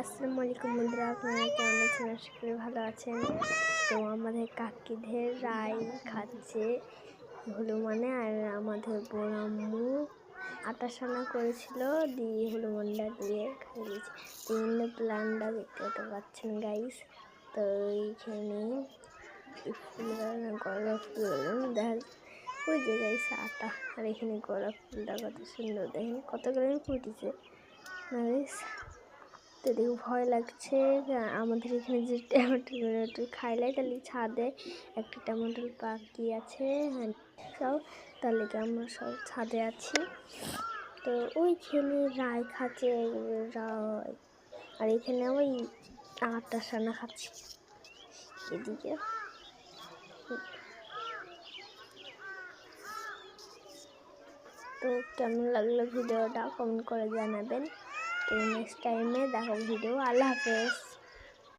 আসসালামু আলাইকুম বন্ধুরা, আপনারা কেমন আছেন? আশা করি ভালো আছেন। তো আমাদের কাকিদের রাই খাচ্ছে হলো মানে, আর আমাদের বড় আম্মু আটা সানা করেছিল দিয়ে হলো মন্ডা দিয়ে খাইয়েছে। বিভিন্ন প্ল্যানটা দেখতে পাচ্ছেন গাইস। তো এইখানে ফুল গোলাপ ফুল দেখা, ওই যে গাইস আটা, আর এখানে গোলাপ ফুলটা কত সুন্দর, দেখেন কতগুলো ফুটেছে গাইস। তো দেখো ভয় লাগছে, আমাদের এখানে যে টমেটো খাইলাই তাহলে ছাদে একটা টমেটো পাখি আছে সব, তাহলে আমরা সব ছাদে আছি। তো ওইখানে রায় খাচ্ছে রায়, আর এখানে ওই আটা সানা খাচ্ছি এদিকে। তো কেমন লাগলো ভিডিওটা কমেন্ট করে জানাবেন। তো নেক্সট টাইমে দেখো ভিডিও। আল্লাহ হাফেজ।